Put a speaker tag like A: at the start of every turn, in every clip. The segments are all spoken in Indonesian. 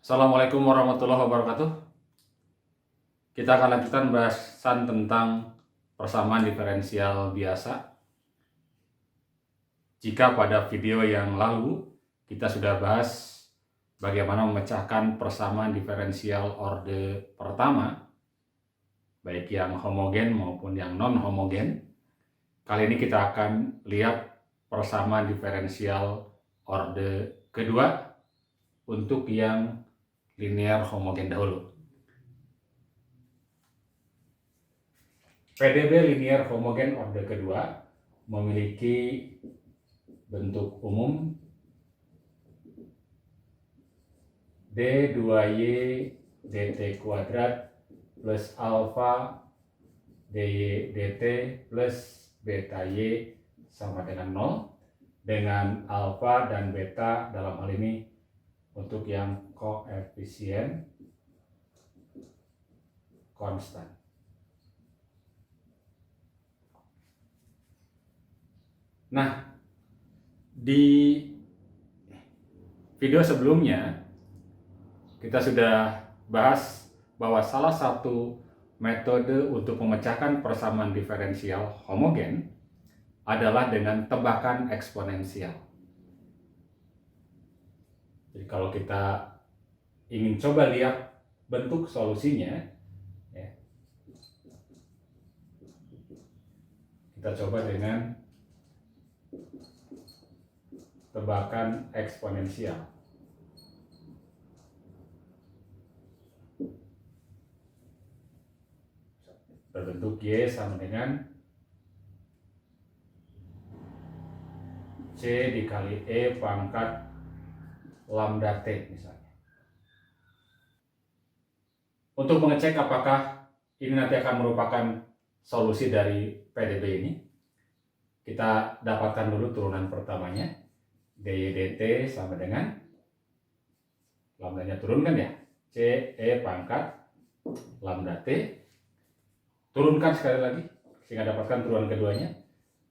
A: Assalamualaikum warahmatullahi wabarakatuh. Kita akan lanjutkan bahasan tentang persamaan diferensial biasa. Jika pada video yang lalu kita sudah bahas bagaimana memecahkan persamaan diferensial orde pertama, baik yang homogen maupun yang non-homogen, kali ini kita akan lihat persamaan diferensial orde kedua untuk yang linear homogen dahulu. PDB linear homogen orde kedua memiliki bentuk umum D2Y dt kuadrat plus alfa dy dt plus beta y sama dengan 0, dengan alfa dan beta dalam hal ini untuk yang koefisien konstan. Nah, di video sebelumnya kita sudah bahas bahwa salah satu metode untuk memecahkan persamaan diferensial homogen adalah dengan tebakan eksponensial. Jadi kalau kita ingin coba lihat bentuk solusinya, ya, kita coba dengan tebakan eksponensial. Berbentuk Y sama dengan C dikali E pangkat lambda T misalnya. Untuk mengecek apakah ini nanti akan merupakan solusi dari PDB ini, kita dapatkan dulu turunan pertamanya. dy dt sama dengan lambdanya turunkan ya, C E pangkat lambda T. Turunkan sekali lagi sehingga dapatkan turunan keduanya,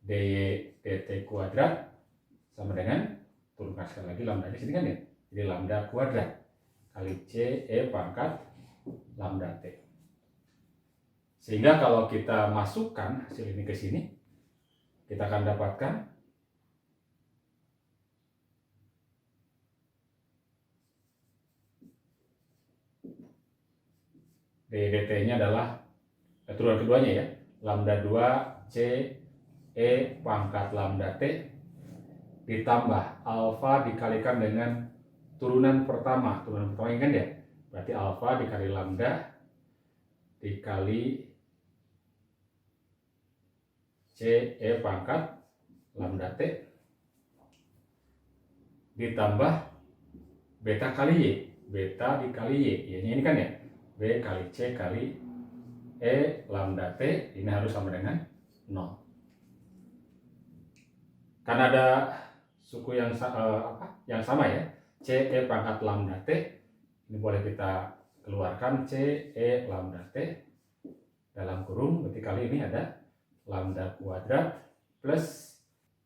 A: dy dt kuadrat sama dengan, turunkan sekali lagi lambda di sini kan ya, jadi lambda kuadrat kali C E pangkat lambda T. Sehingga kalau kita masukkan hasil ini ke sini, kita akan dapatkan dy dt-nya adalah turunan keduanya ya, lambda 2 C E pangkat lambda T ditambah alfa dikalikan dengan turunan pertama ini kan ya, berarti alfa dikali lambda dikali C E pangkat lambda T ditambah beta kali Y, beta dikali Y, Y-nya ini kan ya, B kali C kali E lambda T, ini harus sama dengan 0. Karena ada suku yang sama ya, C E pangkat lambda T, ini boleh kita keluarkan C E lambda T dalam kurung, berarti kali ini ada lambda kuadrat plus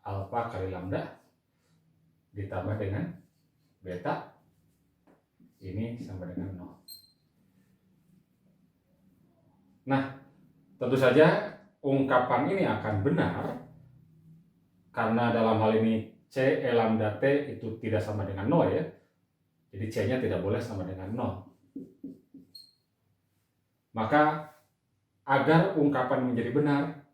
A: alfa kali lambda ditambah dengan beta, ini sama dengan 0. Nah, tentu saja ungkapan ini akan benar karena dalam hal ini C E lambda T itu tidak sama dengan 0 ya. Jadi C-nya tidak boleh sama dengan 0. Maka agar ungkapan menjadi benar,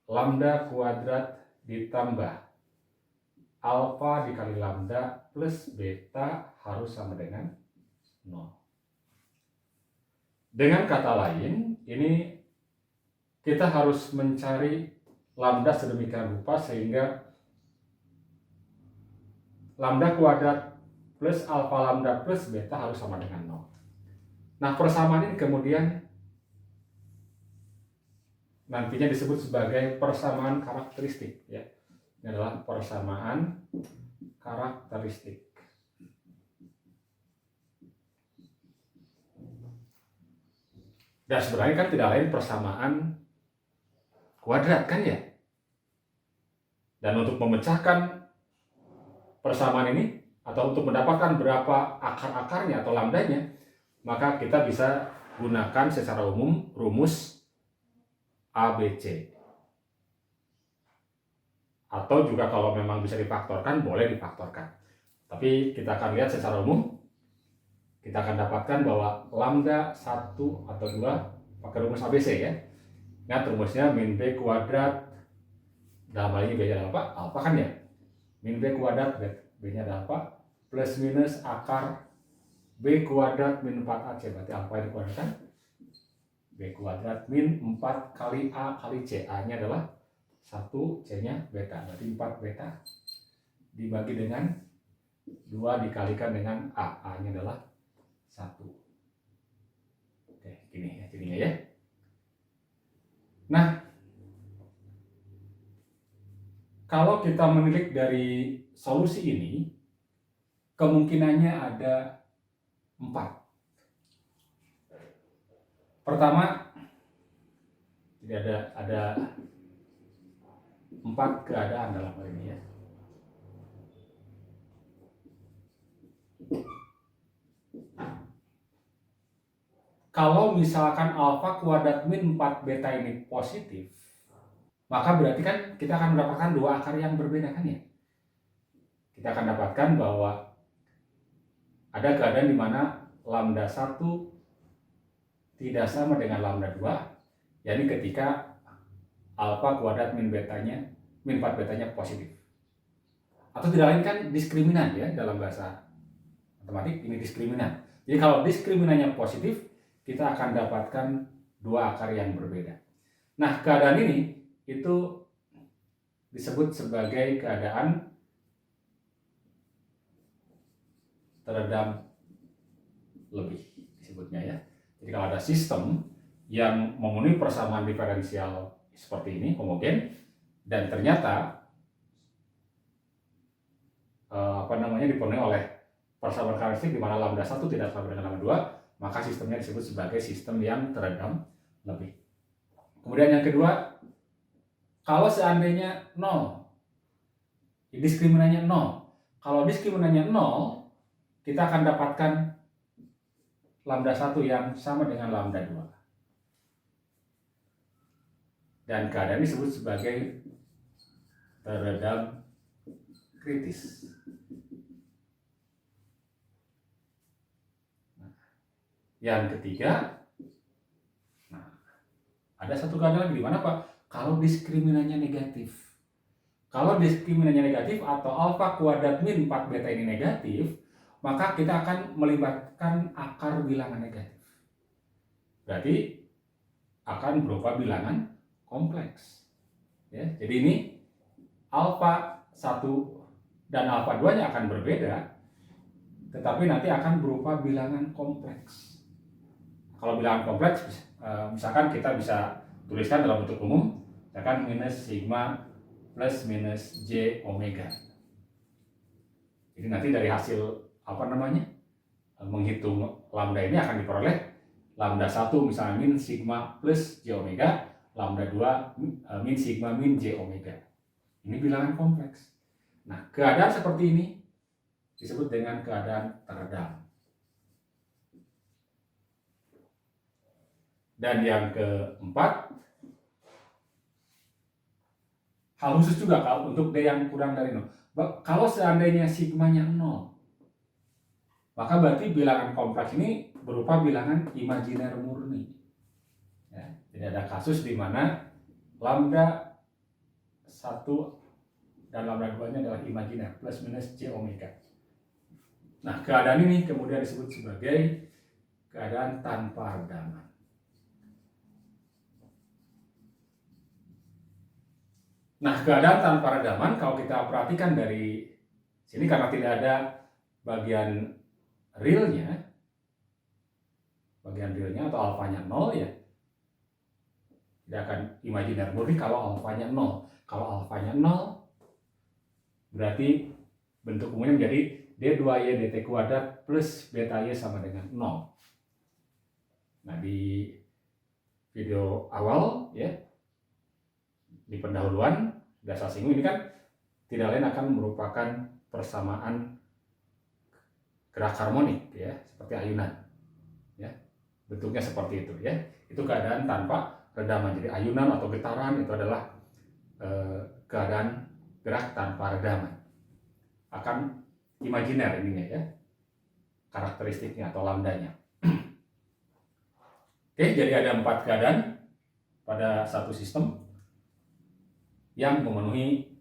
A: lambda kuadrat ditambah alfa dikali lambda plus beta harus sama dengan 0. Dengan kata lain, ini kita harus mencari lambda sedemikian rupa sehingga lambda kuadrat plus alfa lambda plus beta harus sama dengan 0. Nah, persamaan ini kemudian nantinya disebut sebagai persamaan karakteristik ya. Ini adalah persamaan karakteristik. Dan sebenarnya kan tidak lain persamaan kuadrat kan ya. Dan untuk memecahkan persamaan ini atau untuk mendapatkan berapa akar-akarnya atau lambdanya, maka kita bisa gunakan secara umum rumus ABC. Atau juga kalau memang bisa difaktorkan, boleh difaktorkan. Tapi kita akan lihat secara umum, kita akan dapatkan bahwa lambda 1 atau 2 pakai rumus ABC ya. Ingat rumusnya min B kuadrat, dalam hal ini B nya adalah apa? Alfa kan ya? Min B kuadrat, B nya adalah apa? Plus minus akar B kuadrat min 4AC, berarti alfa yang dikuadratkan B kuadrat min 4 kali A kali C. A nya adalah 1, C nya beta, berarti 4 beta dibagi dengan 2 dikalikan dengan A. A nya adalah 1. Oke, gini ya jadinya ya. Nah, kalau kita menilik dari solusi ini, kemungkinannya ada 4. Pertama, tidak ada 4 keadaan dalam hal ini ya. Kalau misalkan alfa kuadrat min 4 beta ini positif, maka berarti kan kita akan mendapatkan 2 akar yang berbeda kan ya. Kita akan dapatkan bahwa ada keadaan di mana lambda 1 tidak sama dengan lambda 2, yakni ketika alfa kuadrat min 4 betanya positif. Atau tidak lain kan diskriminan ya, dalam bahasa matematik ini diskriminan. Jadi kalau diskriminannya positif, kita akan dapatkan 2 akar yang berbeda. Nah, keadaan ini itu disebut sebagai keadaan teredam lebih disebutnya ya. Jadi kalau ada sistem yang memenuhi persamaan diferensial seperti ini, homogen, dan ternyata dipenuhi oleh persamaan karakteristik di mana lambda 1 tidak sama dengan lambda 2, maka sistemnya disebut sebagai sistem yang teredam lebih. Kemudian yang kedua, kalau seandainya 0, diskriminannya 0. Kalau diskriminannya 0, kita akan dapatkan lambda 1 yang sama dengan lambda 2. Dan keadaan ini disebut sebagai teredam kritis. Yang ketiga, ada satu keadaan lagi di mana Pak? Kalau diskriminannya negatif. Kalau diskriminannya negatif atau alfa kuadrat min 4 beta ini negatif, maka kita akan melibatkan akar bilangan negatif. Berarti akan berupa bilangan kompleks. Ya, jadi ini alfa 1 dan alfa 2-nya akan berbeda, tetapi nanti akan berupa bilangan kompleks. Kalau bilangan kompleks, misalkan kita bisa tuliskan dalam bentuk umum, misalkan minus sigma plus minus j omega. Jadi nanti dari hasil menghitung lambda ini akan diperoleh lambda 1 misalnya min sigma plus j omega, lambda 2 min sigma min j omega. Ini bilangan kompleks. Nah, keadaan seperti ini disebut dengan keadaan teredam. Dan yang keempat, hal khusus juga kalau untuk D yang kurang dari 0. Kalau seandainya sigmanya 0, maka berarti bilangan kompleks ini berupa bilangan imajiner murni. Ya, jadi ada kasus di mana lambda 1 dan lambda 2-nya adalah imajiner, plus minus j omega. Nah, keadaan ini kemudian disebut sebagai keadaan tanpa redaman. Nah, keadaan tanpa redaman kalau kita perhatikan dari sini, karena tidak ada bagian realnya atau alfanya 0 ya, tidak akan imajiner murni kalau alfanya 0. Kalau alfanya 0, berarti bentuk umumnya menjadi D2Y dt kuadrat plus beta Y sama dengan 0. Nah, di video awal ya, di pendahuluan sudah saya singgung, ini kan tidak lain akan merupakan persamaan gerak harmonik ya, seperti ayunan ya, bentuknya seperti itu ya. Itu keadaan tanpa redaman. Jadi ayunan atau getaran itu adalah keadaan gerak tanpa redaman. Akan imajiner ininya ya, karakteristiknya atau lambdanya. Oke, jadi ada 4 keadaan pada satu sistem yang memenuhi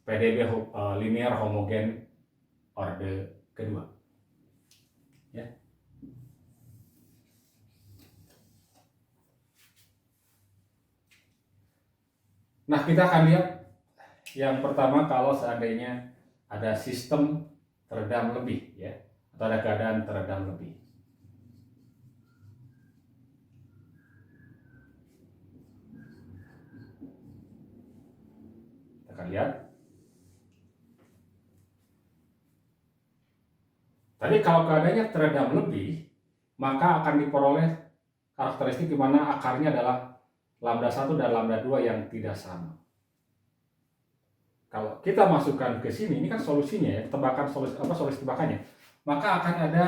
A: PDB linear homogen orde kedua. Ya. Nah, kita akan lihat yang pertama kalau seandainya ada sistem teredam lebih ya, atau ada keadaan teredam lebih. Kita akan lihat. Tadi kalau keadaannya teredam lebih, maka akan diperoleh karakteristik di mana akarnya adalah lambda 1 dan lambda 2 yang tidak sama. Kalau kita masukkan ke sini, ini kan solusinya ya, tebakan solusi tebakannya. Maka akan ada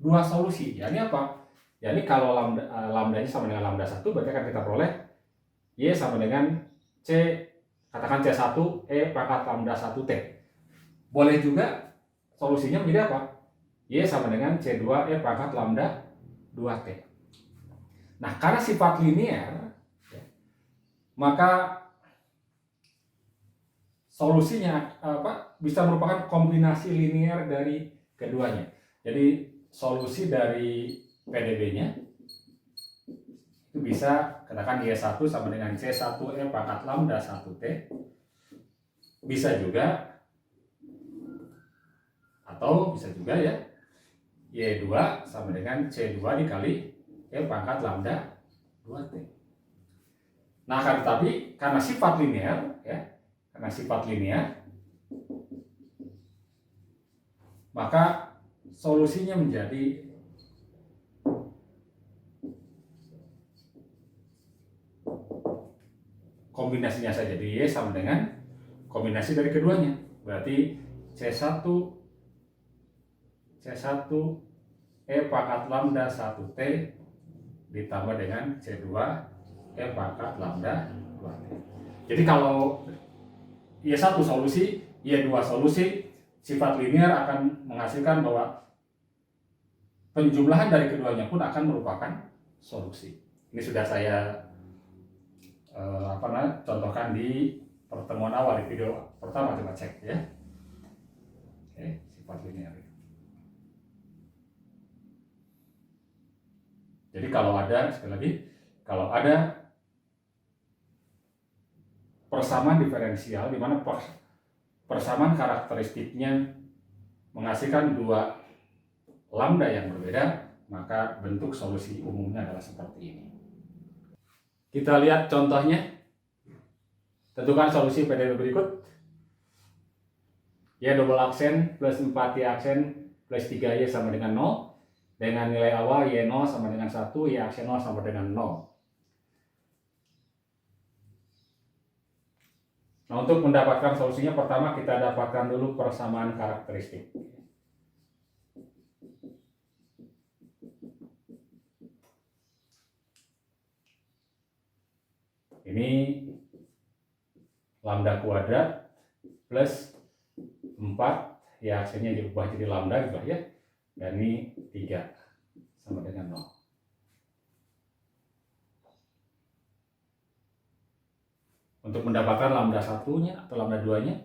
A: 2 solusi. Ya, ini apa? Ya, ini kalau lambdanya sama dengan lambda 1, berarti akan kita peroleh Y sama dengan C, katakan C1 E pangkat lambda 1T. Boleh juga solusinya menjadi apa? Y sama dengan C2 E pangkat lambda 2T. Nah, karena sifat linear, ya, maka solusinya bisa merupakan kombinasi linear dari keduanya. Jadi solusi dari PDB-nya itu bisa katakan Y1 sama dengan C1E pangkat lambda 1T. Bisa juga, atau bisa juga ya, Y2 sama dengan C2 dikali E pangkat lambda 2T. Nah, akan tetapi karena sifat linear ya, maka solusinya menjadi kombinasinya saja. Jadi Y sama dengan kombinasi dari keduanya. Berarti C1 E pangkat lambda 1T ditambah dengan C2 E pangkat lambda 2T. Jadi kalau Y1 solusi, Y2 solusi, sifat linear akan menghasilkan bahwa penjumlahan dari keduanya pun akan merupakan solusi. Ini sudah saya contohkan di pertemuan awal, di video pertama, coba cek ya. Oke, sifat linear. Jadi kalau ada, sekali lagi, kalau ada persamaan diferensial di mana persamaan karakteristiknya menghasilkan 2 lambda yang berbeda, maka bentuk solusi umumnya adalah seperti ini. Kita lihat contohnya. Tentukan solusi PDB berikut. Y double aksen plus 4Y aksen plus 3Y sama dengan 0. Dengan nilai awal Y0 sama dengan 1, Y aksen 0 sama dengan 0. Nah, untuk mendapatkan solusinya, pertama kita dapatkan dulu persamaan karakteristik. Ini lambda kuadrat plus 4, ya aksennya diubah jadi lambda gitu ya. Dan ini 3 sama dengan 0. Untuk mendapatkan lambda 1-nya atau lambda 2-nya,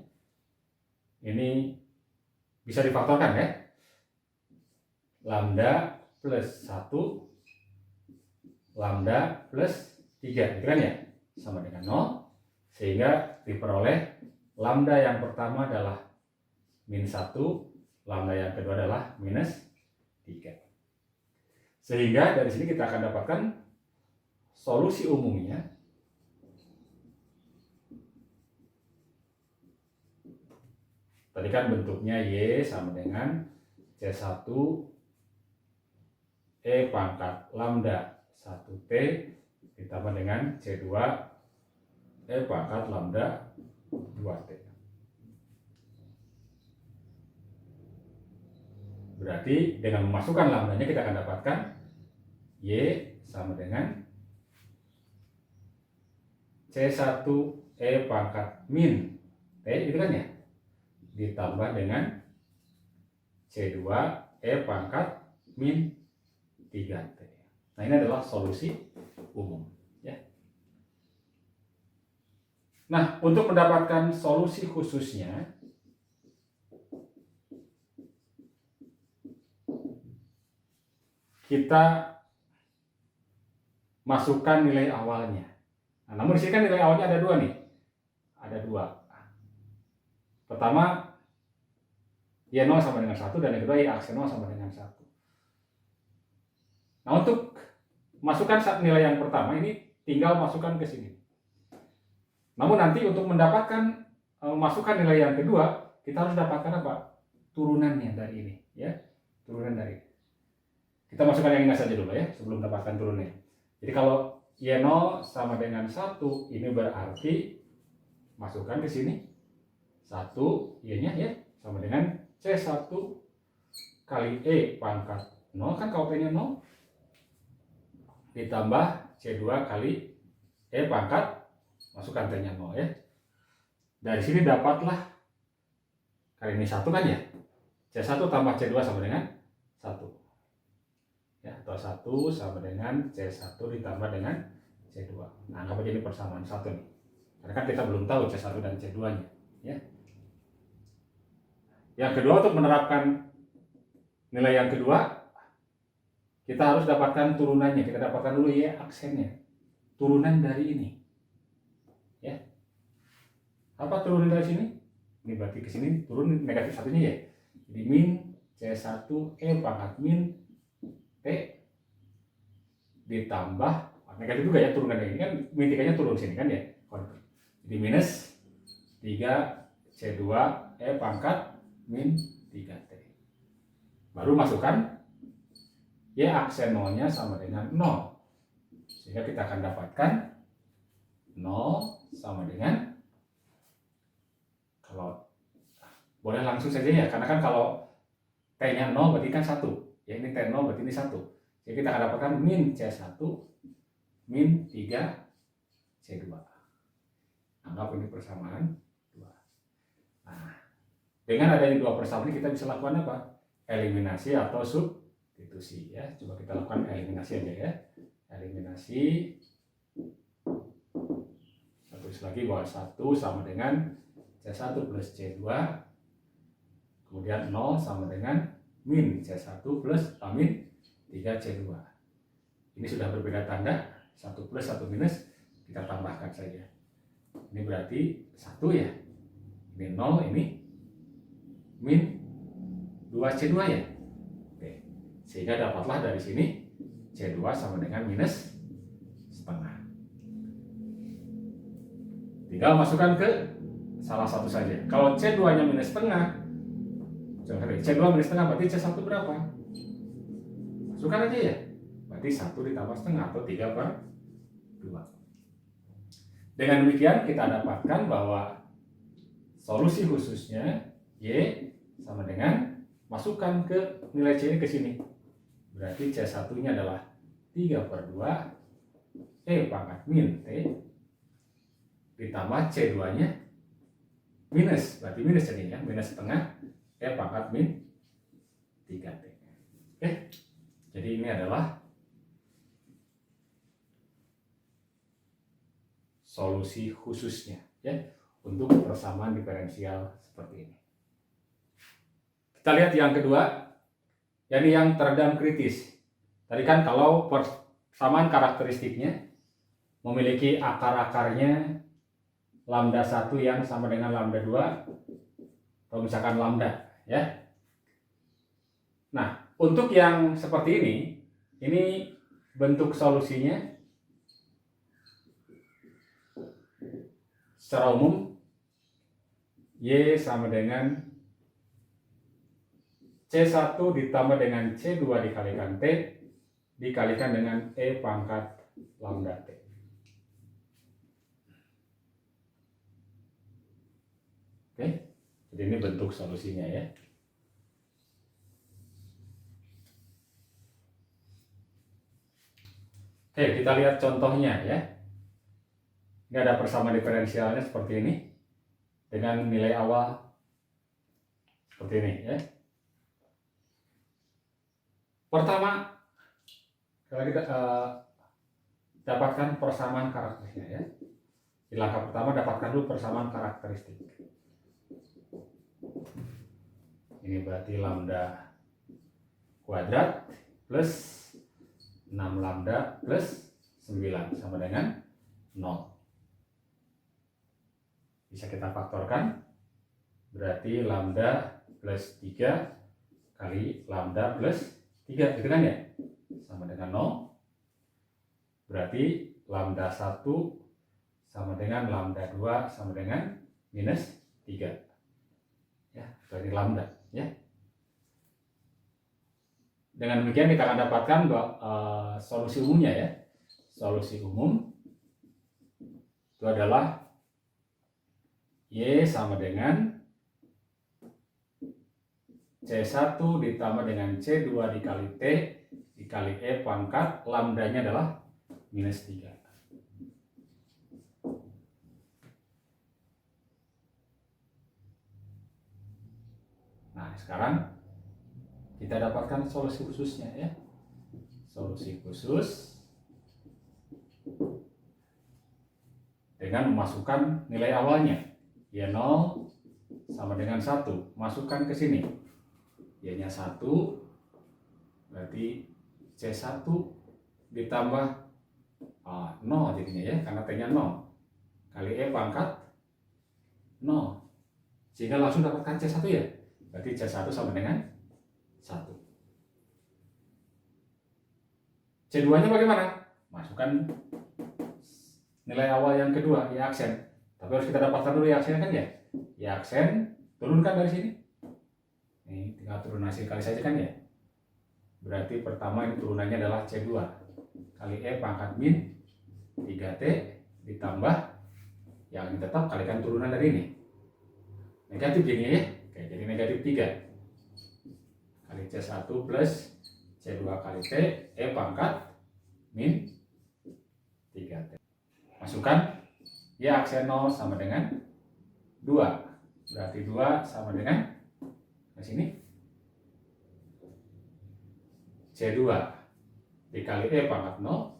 A: ini bisa difaktorkan ya. Lambda plus 1, lambda plus 3, gitu kan ya, sama dengan 0. Sehingga diperoleh lambda yang pertama adalah -1, lambda yang kedua adalah -3. Sehingga dari sini kita akan dapatkan solusi umumnya tadi kan bentuknya Y sama dengan C1 E pangkat lambda 1T ditambah dengan C2 E pangkat lambda 2T. Berarti dengan memasukkan lambdanya kita akan dapatkan Y sama dengan C1E pangkat min T, itu kan ya, ditambah dengan C2E pangkat min 3T. Nah, ini adalah solusi umum ya. Nah, untuk mendapatkan solusi khususnya, kita masukkan nilai awalnya. Nah, namun di sini kan nilai awalnya ada dua nih. Ada dua. Pertama, Y0 sama dengan 1, dan yang kedua Y aksen 0 sama dengan 1. Nah, untuk masukkan nilai yang pertama ini tinggal masukkan ke sini. Namun nanti untuk mendapatkan masukkan nilai yang kedua, kita harus dapatkan apa? Turunannya dari ini, ya. Turunan dari. Kita masukkan yang ini saja dulu ya, sebelum dapatkan turunannya. Jadi kalau Y0 sama dengan 1, ini berarti masukkan ke sini 1, Y-nya ya, sama dengan C1 kali E pangkat 0, kan kalau T-nya 0, ditambah C2 kali E pangkat, masukkan T-nya 0 ya. Dari sini dapatlah, kali ini 1 kan ya, C1 tambah C2 sama dengan 1 ya, atau 1 sama dengan C1 ditambah dengan C2. Nah, anggap aja ini persamaan 1 nih, karena kan kita belum tahu C1 dan C2 nya ya. Yang kedua, untuk menerapkan nilai yang kedua, kita harus dapatkan turunannya. Kita dapatkan dulu Y aksennya, turunan dari ini ya. Apa turunan dari sini? Ini berarti ke sini turun negatif satunya ya. Jadi min C1E pangkat min T ditambah negatif juga ya, turunan ini kan min 3-nya turun sini kan ya. Jadi minus 3C2E pangkat min 3T. Baru masukkan Y aksen 0-nya sama dengan 0. Sehingga kita akan dapatkan 0 sama dengan, kalau boleh langsung saja ya, karena kan kalau T-nya 0 berarti kan 1. Ya, ini T0 berarti ini 1. Jadi kita akan dapatkan min C1 min 3C2. Anggap ini persamaan 2. Nah, dengan adanya dua persamaan ini kita bisa lakukan apa? Eliminasi atau substitusi ya. Coba kita lakukan eliminasi aja ya. Eliminasi. Tulis lagi bahwa 1 sama dengan C1 plus C2. Kemudian 0 sama dengan min C1 plus min 3C2. Ini sudah berbeda tanda, 1 plus 1 minus, kita tambahkan saja. Ini berarti 1 ya. Ini 0, ini min 2C2 ya. Oke. Sehingga dapatlah dari sini C2 sama dengan minus setengah. Tinggal masukkan ke salah satu saja. Kalau C2 nya minus setengah, C2 minus setengah berarti C1 berapa? Masukkan aja ya. Berarti 1 ditambah setengah atau 3/2. Dengan demikian kita dapatkan bahwa solusi khususnya Y sama dengan, masukkan ke nilai C ini ke sini. Berarti C1 nya adalah 3/2 E pangkat min T ditambah C2 nya minus, berarti minus jadinya minus setengah E pangkat min 3T. Oke, jadi ini adalah solusi khususnya ya untuk persamaan diferensial seperti ini. Kita lihat yang kedua, yakni yang teredam kritis. Tadi kan kalau persamaan karakteristiknya memiliki akar-akarnya lambda 1 yang sama dengan lambda 2, atau misalkan lambda ya. Nah, untuk yang seperti ini bentuk solusinya secara umum Y sama dengan C1 ditambah dengan C2 dikalikan T dikalikan dengan E pangkat lambda T. Oke, jadi ini bentuk solusinya ya. Oke, kita lihat contohnya ya. Ini ada persamaan diferensialnya seperti ini dengan nilai awal seperti ini ya. Pertama, kita dapatkan persamaan karakteristiknya ya. Di langkah pertama dapatkan dulu persamaan karakteristik. Ini berarti lambda kuadrat plus 6 lambda plus 9 sama dengan 0. Bisa kita faktorkan, berarti lambda plus 3 kali lambda plus 3, gitu kan ya? Sama dengan 0. Berarti lambda 1 sama dengan lambda 2 sama dengan minus 3. Ya, berarti lambda ya. Dengan demikian kita akan dapatkan solusi umumnya ya. Solusi umum itu adalah Y sama dengan C1 ditambah dengan C2 dikali T dikali E pangkat lambdanya adalah minus 3. Nah, sekarang kita dapatkan solusi khususnya ya. Solusi khusus dengan memasukkan nilai awalnya. Y0 sama dengan 1. Masukkan ke sini. Y-nya 1 berarti C1 ditambah 0 jadinya ya, karena T-nya 0 kali E pangkat 0. Sehingga langsung dapatkan C1 ya. Berarti C1 sama dengan 1. C2-nya bagaimana? Masukkan nilai awal yang kedua, Y aksen. Tapi harus kita dapatkan dulu Y aksen kan ya. Y aksen turunkan dari sini. Ini tinggal turun hasil kali saja kan ya. Berarti pertama ini turunannya adalah C2 kali E pangkat min 3T ditambah yang ini tetap kalikan turunan dari ini. Negatif jadinya ya. Oke, jadi negatif 3 kali C1 plus C2 kali T E pangkat min 3T. Masukkan Y aksen 0 sama dengan 2. Berarti 2 sama dengan di sini C2 dikali E pangkat 0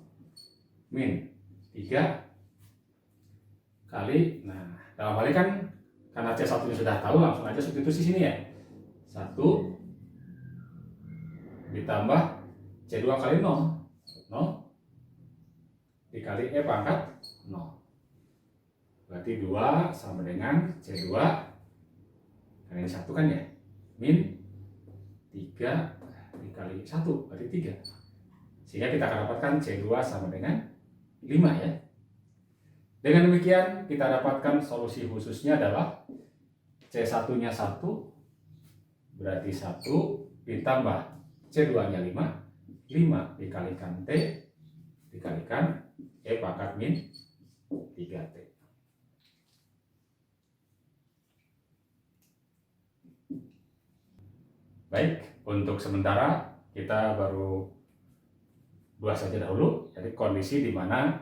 A: min 3 kali, nah dalam hal ini kan karena C1 nya sudah tahu, langsung aja substitusi sini ya. 1 ditambah C2 kali 0 dikali E pangkat 0. Berarti 2 sama dengan C2 karena ini 1 kan ya, min 3 dikali 1 berarti 3. Sehingga kita akan dapatkan C2 sama dengan 5 ya. Dengan demikian kita dapatkan solusi khususnya adalah C1 nya 1 berarti 1 ditambah C2 nya 5 dikalikan T dikalikan E pangkat min 3T. Baik, untuk sementara kita baru buat saja dahulu. Jadi kondisi di mana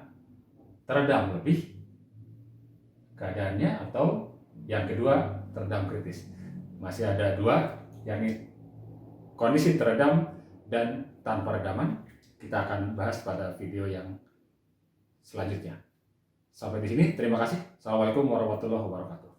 A: teredam lebih keadaannya atau yang kedua teredam kritis. Masih ada dua, yakni kondisi teredam dan tanpa redaman. Kita akan bahas pada video yang selanjutnya. Sampai di sini, terima kasih. Assalamualaikum warahmatullahi wabarakatuh.